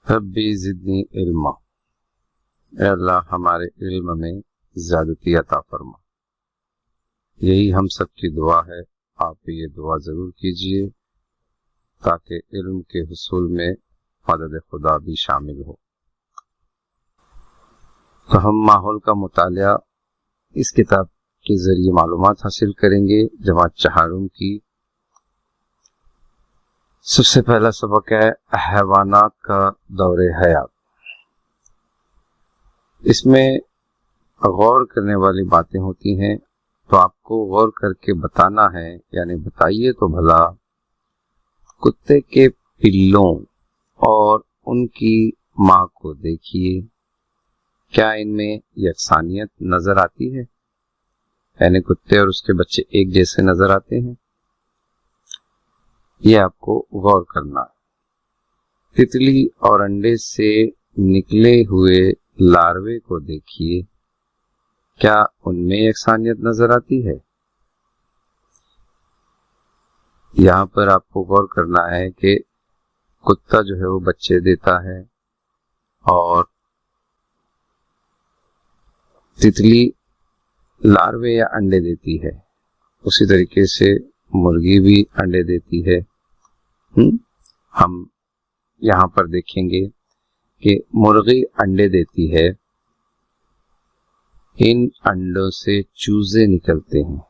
रब्बी ज़िदनी इल्मा। ऐ अल्लाह हमारे इल्म में ज़्यादती अता फरमा। यही हम सब की दुआ है। आप भी ये दुआ ज़रूर कीजिए ताकि इल्म के हुसूल में मदद खुदा भी शामिल हो। तो हम माहौल का मुतालिया इस किताब के ज़रिए मालूमात हासिल करेंगे। जमात चहारुम की सबसे पहला सबक है हैवानात का दौरे हयात। इसमें गौर करने वाली बातें होती हैं, तो आपको गौर करके बताना है, यानी बताइए तो भला कुत्ते के पिल्लों और उनकी माँ को देखिए, क्या इनमें यकसानियत नजर आती है? यानी कुत्ते और उसके बच्चे एक जैसे नजर आते हैं? ये आपको गौर करना है। तितली और अंडे से निकले हुए लार्वे को देखिए, क्या उनमें यकसानियत नजर आती है? यहाँ पर आपको गौर करना है कि कुत्ता जो है वो बच्चे देता है और तितली लार्वे या अंडे देती है। उसी तरीके से मुर्गी भी अंडे देती है। हम यहाँ पर देखेंगे कि मुर्गी अंडे देती है, इन अंडों से चूजे निकलते हैं,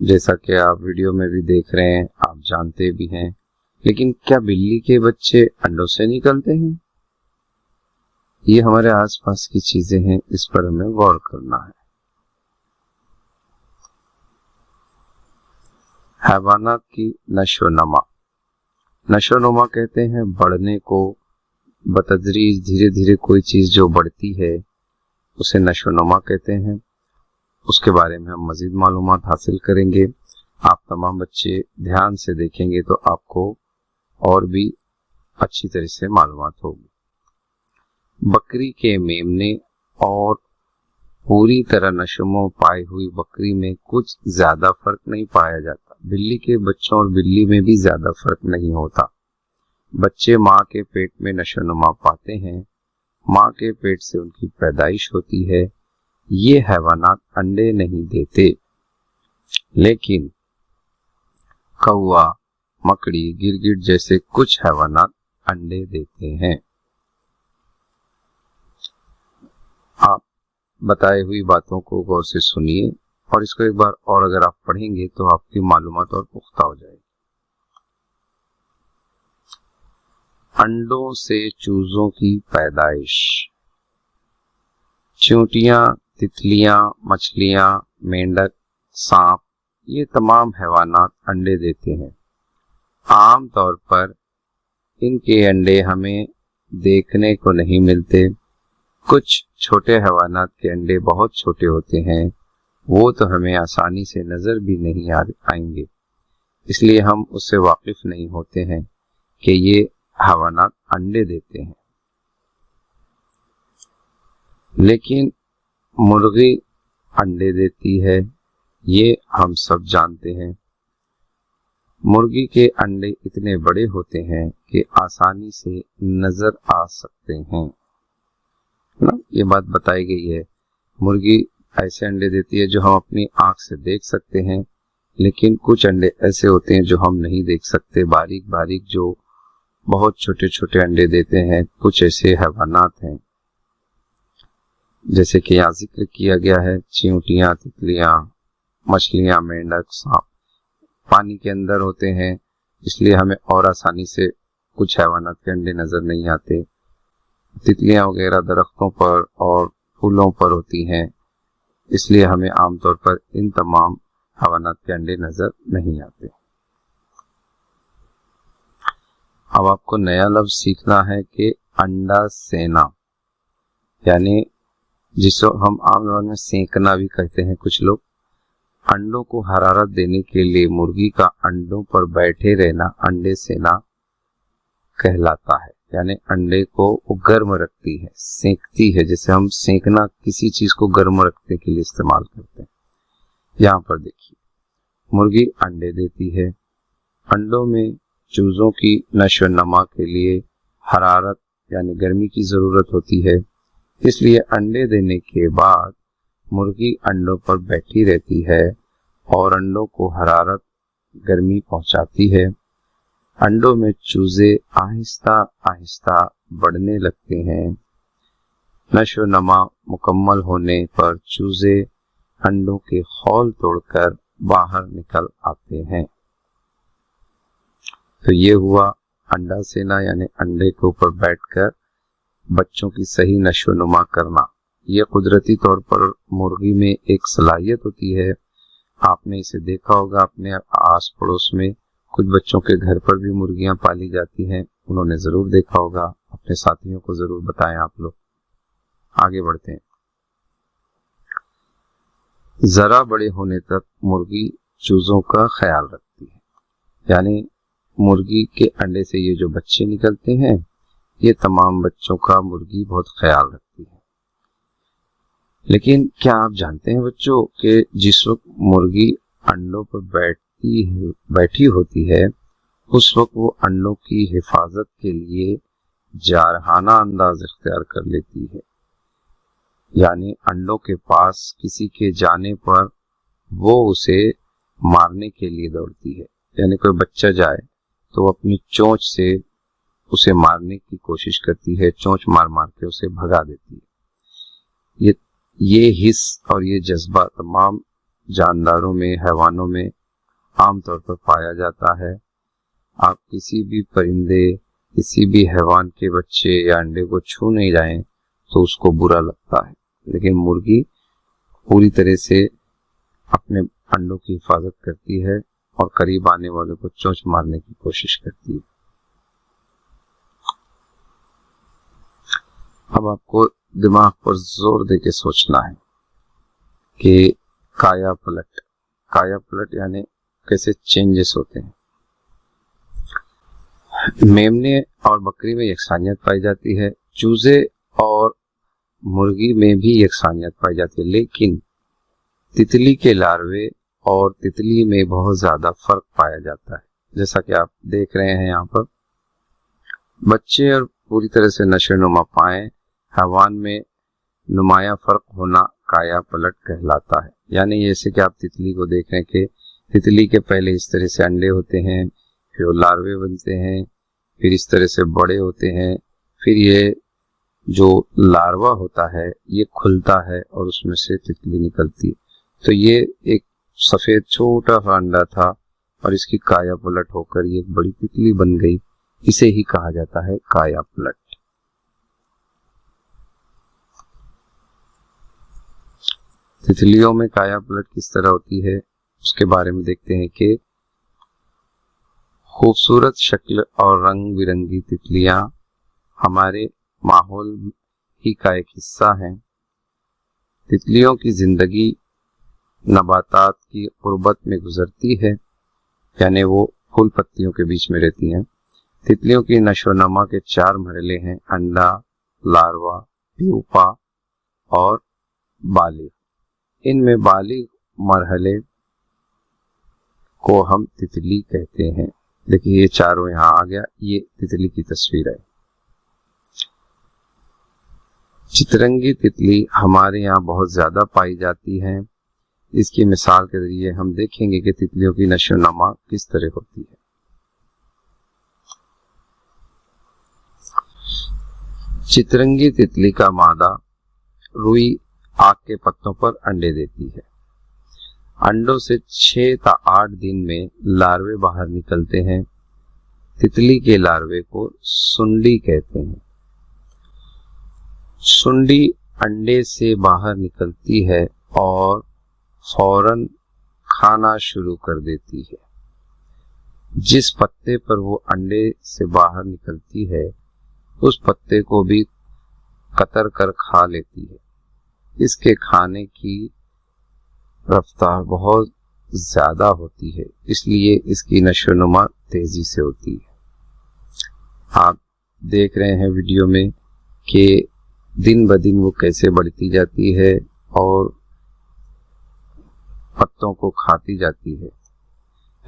जैसा कि आप वीडियो में भी देख रहे हैं, आप जानते भी हैं। लेकिन क्या बिल्ली के बच्चे अंडों से निकलते हैं? ये हमारे आसपास की चीजें हैं, इस पर हमें गौर करना है। हैवानात की नशोनमा। नशोनुमा कहते हैं बढ़ने को, बतदरीज धीरे धीरे कोई चीज जो बढ़ती है उसे नशोनुमा कहते हैं। उसके बारे में हम मजीद मालूमात हासिल करेंगे। आप तमाम बच्चे ध्यान से देखेंगे तो आपको और भी अच्छी तरह से मालूमात होगी। बकरी के मेमने और पूरी तरह नशोमो पाई हुई बकरी में कुछ ज्यादा फर्क नहीं पाया जाता। बिल्ली के बच्चों और बिल्ली में भी ज्यादा फर्क नहीं होता। बच्चे माँ के पेट में नशोनुमा पाते हैं, माँ के पेट से उनकी पैदाइश होती है। ये हैवानात अंडे नहीं देते, लेकिन कौवा, मकड़ी, गिरगिट जैसे कुछ हैवानात अंडे देते हैं। आप बताई हुई बातों को गौर से सुनिए और इसको एक बार और अगर आप पढ़ेंगे तो आपकी मालूमात और पुख्ता हो जाएगी। अंडों से चूजों की पैदाइश। चींटियां, तितलियां, मछलियां, मेंढक, सांप, ये तमाम हैवानात अंडे देते हैं। आम तौर पर इनके अंडे हमें देखने को नहीं मिलते। कुछ छोटे हैवानात के अंडे बहुत छोटे होते हैं, वो तो हमें आसानी से नजर भी नहीं आएंगे, इसलिए हम उससे वाकिफ नहीं होते हैं कि ये हैवानात अंडे देते हैं। लेकिन मुर्गी अंडे देती है, ये हम सब जानते हैं। मुर्गी के अंडे इतने बड़े होते हैं कि आसानी से नजर आ सकते हैं ना, ये बात बताई गई है। मुर्गी ऐसे अंडे देती है जो हम अपनी आंख से देख सकते हैं, लेकिन कुछ अंडे ऐसे होते हैं जो हम नहीं देख सकते, बारीक बारीक जो बहुत छोटे छोटे अंडे देते हैं। कुछ ऐसे हैवानात हैं जैसे कि यहाँ जिक्र किया गया है, चींटियां, तितलियां, मछलियां, मेंढक, सांप पानी के अंदर होते हैं, इसलिए हमें और आसानी से कुछ हैवानात के अंडे नजर नहीं आते। तितलियां वगैरह दरख्तों पर और फूलों पर होती हैं, इसलिए हमें आमतौर पर इन तमाम हैवानात के अंडे नजर नहीं आते। अब आपको नया लफ्ज सीखना है कि अंडा सेना, यानी जिसको हम आम तौर में सेंकना भी कहते हैं कुछ लोग। अंडों को हरारत देने के लिए मुर्गी का अंडों पर बैठे रहना अंडे सेना कहलाता है। यानी अंडे को वो गर्म रखती है, सेंकती है, जैसे हम सेंकना किसी चीज को गर्म रखने के लिए इस्तेमाल करते हैं। यहाँ पर देखिए, मुर्गी अंडे देती है, अंडों में चूजों की नशो नमा के लिए हरारत यानी गर्मी की जरूरत होती है, इसलिए अंडे देने के बाद मुर्गी अंडों पर बैठी रहती है और अंडों को हरारत गर्मी पहुंचाती है। अंडों में चूजे आहिस्ता आहिस्ता बढ़ने लगते हैं। नशो नमा मुकम्मल होने पर चूजे अंडों के खौल तोड़कर बाहर निकल आते हैं। तो ये हुआ अंडा सेना यानी अंडे के ऊपर बैठकर बच्चों की सही नशो नुमा करना। यह कुदरती तौर पर मुर्गी में एक सलाहियत होती है। आपने इसे देखा होगा अपने आस पड़ोस में, कुछ बच्चों के घर पर भी मुर्गियां पाली जाती हैं, उन्होंने जरूर देखा होगा। अपने साथियों को जरूर बताएं आप लोग। आगे बढ़ते हैं। जरा बड़े होने तक मुर्गी चूजों का ख्याल रखती है, यानी मुर्गी के अंडे से ये जो बच्चे निकलते हैं, ये तमाम बच्चों का मुर्गी बहुत ख्याल रखती है। लेकिन क्या आप जानते हैं बच्चों कि जिस वक्त मुर्गी अंडों पर बैठी होती है, उस वक्त वो अंडों की हिफाजत के लिए जारहाना अंदाज इख्तियार कर लेती है, यानी अंडों के पास किसी के जाने पर वो उसे मारने के लिए दौड़ती है। यानी कोई बच्चा जाए तो अपनी चोंच से उसे मारने की कोशिश करती है, चोंच मार मार के उसे भगा देती है। ये हिस्स और ये जज्बा तमाम जानदारों में, हैवानों में आमतौर पर पाया जाता है। आप किसी भी परिंदे, किसी भी हैवान के बच्चे या अंडे को छू नहीं जाएं तो उसको बुरा लगता है, लेकिन मुर्गी पूरी तरह से अपने अंडों की हिफाजत करती है और करीब आने वालों को चोंच मारने की कोशिश करती है। अब आपको दिमाग पर जोर देके सोचना है कि काया पलट यानी कैसे चेंजेस होते हैं। मेमने और बकरी में यकसानियत पाई जाती है, चूजे और मुर्गी में भी यकसानियत पाई जाती है, लेकिन तितली के लार्वे और तितली में बहुत ज्यादा फर्क पाया जाता है। जैसा कि आप देख रहे हैं यहाँ पर, बच्चे और पूरी तरह से नशोनुमा पाए हैवान में नुमाया फर्क होना काया पलट कहलाता है। यानी जैसे कि आप तितली को देख रहे हैं कि तितली के पहले इस तरह से अंडे होते हैं, फिर वो लार्वे बनते हैं, फिर इस तरह से बड़े होते हैं, फिर ये जो लार्वा होता है ये खुलता है और उसमें से तितली निकलती है। तो ये एक सफेद छोटा सा अंडा था और इसकी काया पलट होकर ये एक बड़ी तितली बन गई। इसे ही कहा जाता है काया पलट। तितलियों में काया पलट किस तरह होती है उसके बारे में देखते हैं कि खूबसूरत शक्ल और रंग बिरंगी तितलियां हमारे माहौल ही का एक हिस्सा हैं। तितलियों की जिंदगी नबातात की गुर्बत में गुजरती है, यानी वो फूल पत्तियों के बीच में रहती हैं। तितलियों की नशोनमा के 4 मरहले हैं: अंडा, लार्वा, प्यूपा और बालिग। इनमें बालिग मरहले को हम तितली कहते हैं। देखिए ये चारों यहाँ आ गया, ये तितली की तस्वीर है। चितरंगी तितली हमारे यहाँ बहुत ज्यादा पाई जाती है। इसकी मिसाल के जरिए हम देखेंगे कि तितलियों की नशोनमा किस तरह होती है। चितरंगी तितली का मादा रुई आग के पत्तों पर अंडे देती है। अंडों से 6 से 8 दिन में लार्वे बाहर निकलते हैं। तितली के लार्वे को सुंडी कहते हैं। सुंडी अंडे से बाहर निकलती है और फौरन खाना शुरू कर देती है। जिस पत्ते पर वो अंडे से बाहर निकलती है उस पत्ते को भी कतर कर खा लेती है। इसके खाने की रफ्तार बहुत ज्यादा होती है, इसलिए इसकी नशोनुमा तेजी से होती है। आप देख रहे हैं वीडियो में कि दिन ब दिन वो कैसे बढ़ती जाती है और पत्तों को खाती जाती है।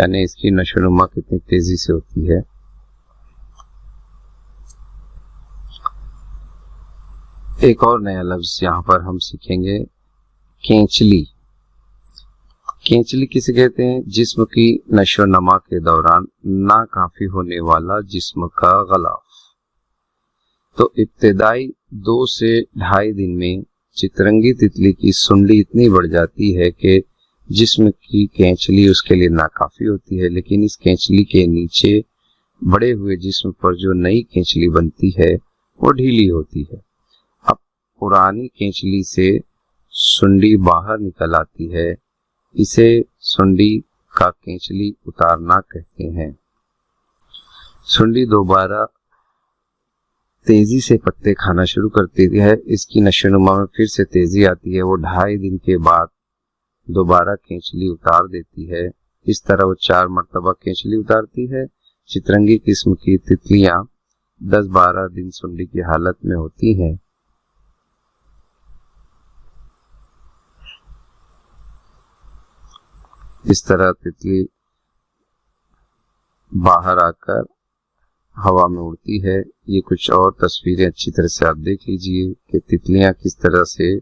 यानी इसकी नशोनुमा कितनी तेजी से होती है। एक और नया लफ्ज यहाँ पर हम सीखेंगे, केंचली। केंचली किसे कहते हैं? जिस्म की नशोनमा के दौरान नाकाफी होने वाला जिस्म का गलाफ। तो इब्तिदाई 2 से 2.5 दिन में चितरंगी तितली की सुंडी इतनी बढ़ जाती है कि जिस्म की केंचली उसके लिए नाकाफी होती है, लेकिन इस केंचली के नीचे बड़े हुए जिस्म पर जो नई केंचली बनती है वो ढीली होती है। अब पुरानी केंचली से सुंडी बाहर निकल आती है, इसे सुंडी का केंचली उतारना कहते हैं। सुंडी दोबारा तेजी से पत्ते खाना शुरू करती है, इसकी नशोनुमा में फिर से तेजी आती है। वो 2.5 दिन के बाद दोबारा केंचली उतार देती है। इस तरह वो 4 मरतबा केंचली उतारती है। चितरंगी किस्म की तितलियां 10-12 दिन सुंडी की हालत में होती हैं। इस तरह तितली बाहर आकर हवा में उड़ती है। ये कुछ और तस्वीरें अच्छी तरह से आप देख लीजिए कि तितलियां किस तरह से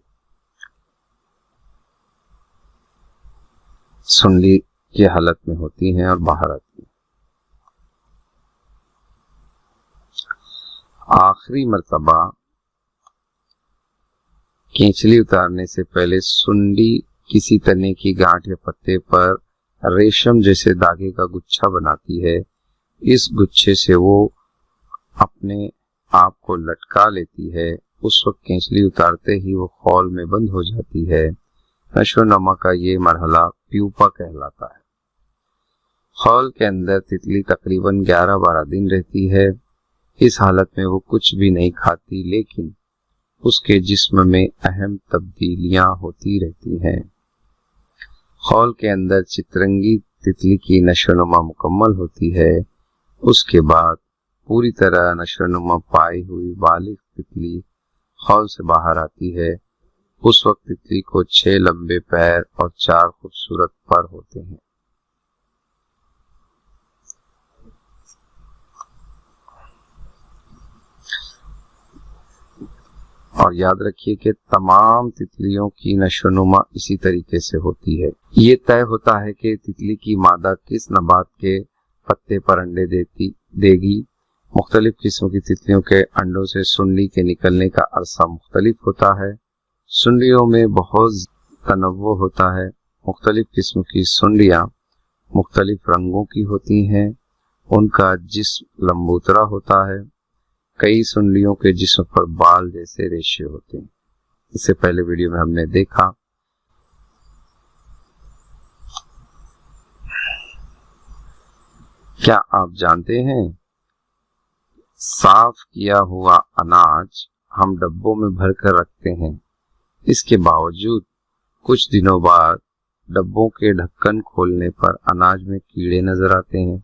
सुंडी की हालत में होती हैं और बाहर आती हैं। आखिरी मर्तबा केंचली उतारने से पहले सुंडी किसी तने की गांठ या पत्ते पर रेशम जैसे धागे का गुच्छा बनाती है। इस गुच्छे से वो अपने आप को लटका लेती है। उस वक्त केंचली उतारते ही वो खौल में बंद हो जाती है। नशोनुमा का ये मरहला प्यूपा कहलाता है। खौल के अंदर तितली तकरीबन 11-12 दिन रहती है। इस हालत में वो कुछ भी नहीं खाती, लेकिन उसके जिस्म में अहम तब्दीलियां होती रहती हैं। खौल के अंदर चितरंगी तितली की नशोनुमा मुकम्मल होती है। उसके बाद पूरी तरह नशोनुमा पाई हुई बालिग तितली खौल से बाहर आती है। उस वक्त तितली को 6 लंबे पैर और 4 खूबसूरत पर होते हैं। और याद रखिए कि तमाम तितलियों की नशोनुमा इसी तरीके से होती है। ये तय होता है कि तितली की मादा किस नबात के पत्ते पर अंडे देगी। मुख्तलिफ किस्म की तितलियों के अंडों से सुंडी के निकलने का अरसा मुख्तलिफ होता है। सुंडियों में बहुत तनव्वु होता है। मुख्तलिफ किस्म की सुंडियां मुख्तलिफ रंगों की होती हैं। उनका जिस्म लंबूतरा होता है। कई सुंडियों के जिस्म पर बाल जैसे रेशे होते हैं। इससे पहले वीडियो में हमने देखा। क्या आप जानते हैं, साफ किया हुआ अनाज हम डब्बों में भरकर रखते हैं। इसके बावजूद कुछ दिनों बाद डब्बों के ढक्कन खोलने पर अनाज में कीड़े नजर आते हैं।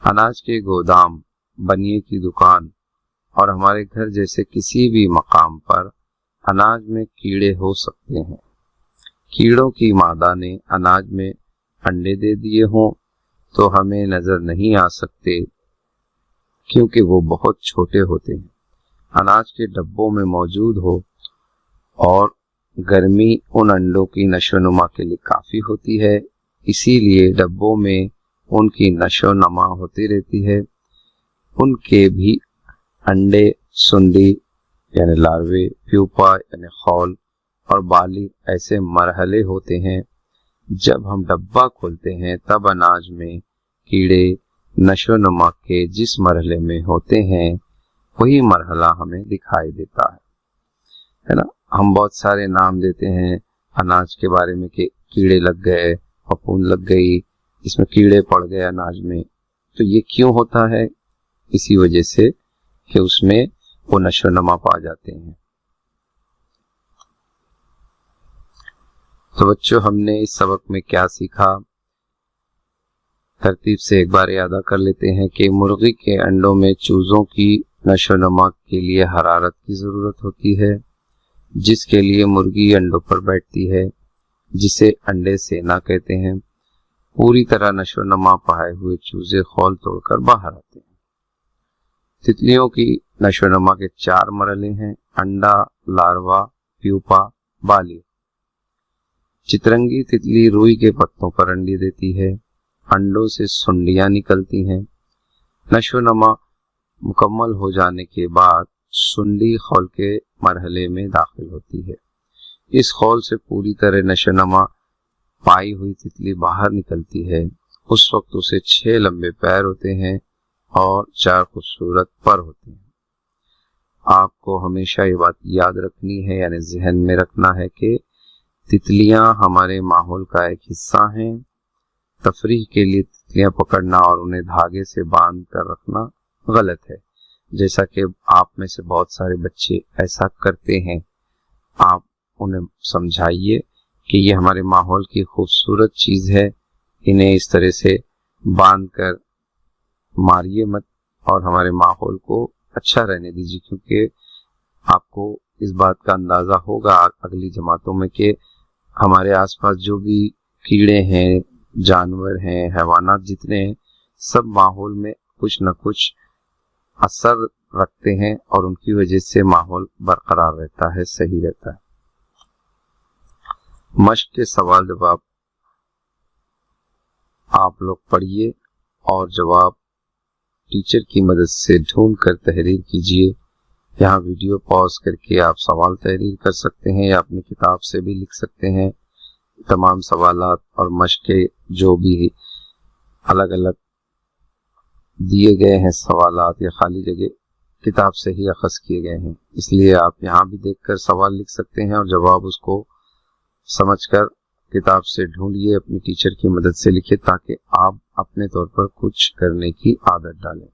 अनाज के गोदाम, बनिए की दुकान और हमारे घर जैसे किसी भी मकाम पर अनाज में कीड़े हो सकते हैं। कीड़ों की मादा ने अनाज में अंडे दे दिए हों तो हमें नजर नहीं आ सकते, क्योंकि वो बहुत छोटे होते हैं। अनाज के डब्बों में मौजूद हो और गर्मी उन अंडों की नशोनुमा के लिए काफी होती है, इसीलिए डब्बों में उनकी नशोनुमा होती रहती है। उनके भी अंडे सुंडी यानी लार्वे, प्यूपा यानी खौल और बालिग ऐसे मरहले होते हैं। जब हम डब्बा खोलते हैं तब अनाज में कीड़े नशोनुमा के जिस मरहले में होते हैं वही मरहला हमें दिखाई देता है ना। हम बहुत सारे नाम देते हैं अनाज के बारे में कि कीड़े लग गए, फफूंद लग गई, इसमें कीड़े पड़ गए अनाज में। तो ये क्यों होता है? इसी वजह से कि उसमें वो नशोनुमा पा जाते हैं। तो बच्चों, हमने इस सबक में क्या सीखा, तरतीब से एक बार याद कर लेते हैं कि मुर्गी के अंडों में चूजों की नशोनुमा के लिए हरारत की जरूरत होती है, जिसके लिए मुर्गी अंडों पर बैठती है, जिसे अंडे सेना कहते हैं। पूरी तरह नशो नमा पाए हुए चूजे खौल तोड़कर बाहर आते हैं। तितलियों की नशो नमा के 4 मरहले हैं: अंडा, लार्वा, प्यूपा, बाली। चितरंगी तितली रुई के पत्तों पर अंडी देती है। अंडों से सुंडियां निकलती हैं। नशो नमा मुकम्मल हो जाने के बाद सुंडी खौल के मरहले में दाखिल होती है। इस खौल से पूरी तरह नशो नमा पाई हुई तितली बाहर निकलती है। उस वक्त उसे 6 लंबे पैर होते हैं और 4 खूबसूरत पर होते हैं। आपको हमेशा ये बात याद रखनी है, यानी जहन में रखना है कि तितलियां हमारे माहौल का एक हिस्सा हैं। तफरीह के लिए तितलियां पकड़ना और उन्हें धागे से बांध कर रखना गलत है, जैसा कि आप में से बहुत सारे बच्चे ऐसा करते हैं। आप उन्हें समझाइए कि ये हमारे माहौल की खूबसूरत चीज है, इन्हें इस तरह से बांध कर मारिए मत और हमारे माहौल को अच्छा रहने दीजिए, क्योंकि आपको इस बात का अंदाजा होगा अगली जमातों में कि हमारे आसपास जो भी कीड़े हैं, जानवर हैं, हैवानात जितने हैं, सब माहौल में कुछ न कुछ असर रखते हैं और उनकी वजह से माहौल बरकरार रहता है, सही रहता है। मश्क के सवाल जवाब आप लोग पढ़िए और जवाब टीचर की मदद से ढूंढ कर तहरीर कीजिए। यहाँ वीडियो पॉज करके आप सवाल तहरीर कर सकते हैं या अपनी किताब से भी लिख सकते हैं। तमाम सवालात और मश्क के जो भी अलग अलग दिए गए हैं सवालात या खाली जगह किताब से ही अखज़ किए गए हैं, इसलिए आप यहाँ भी देखकर सवाल लिख सकते हैं और जवाब उसको समझकर किताब से ढूंढिए, अपनी टीचर की मदद से लिखिए ताकि आप अपने तौर पर कुछ करने की आदत डालें।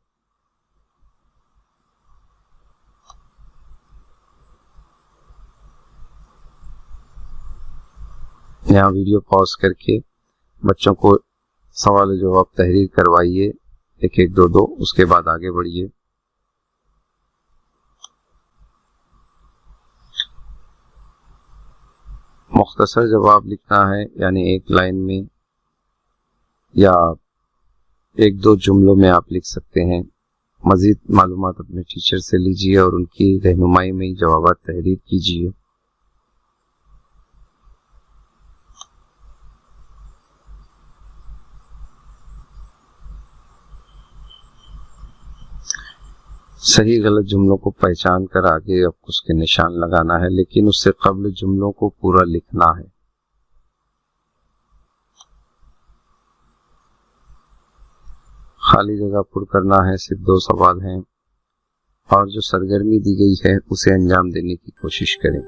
यहाँ वीडियो पॉज करके बच्चों को सवाल जवाब तहरीर करवाइए, 1-1, 2-2, उसके बाद आगे बढ़िए। मुख्तसर जवाब लिखना है, यानी एक लाइन में या 1-2 जुमलों में आप लिख सकते हैं। मजीद मालूमात अपने टीचर से लीजिए और उनकी रहनुमाई में जवाब तहरीर कीजिए। सही गलत जुमलों को पहचान कर आगे आपको उसके निशान लगाना है, लेकिन उससे कबल जुमलों को पूरा लिखना है। खाली जगह पुर करना है, सिर्फ 2 सवाल हैं और जो सरगर्मी दी गई है उसे अंजाम देने की कोशिश करें।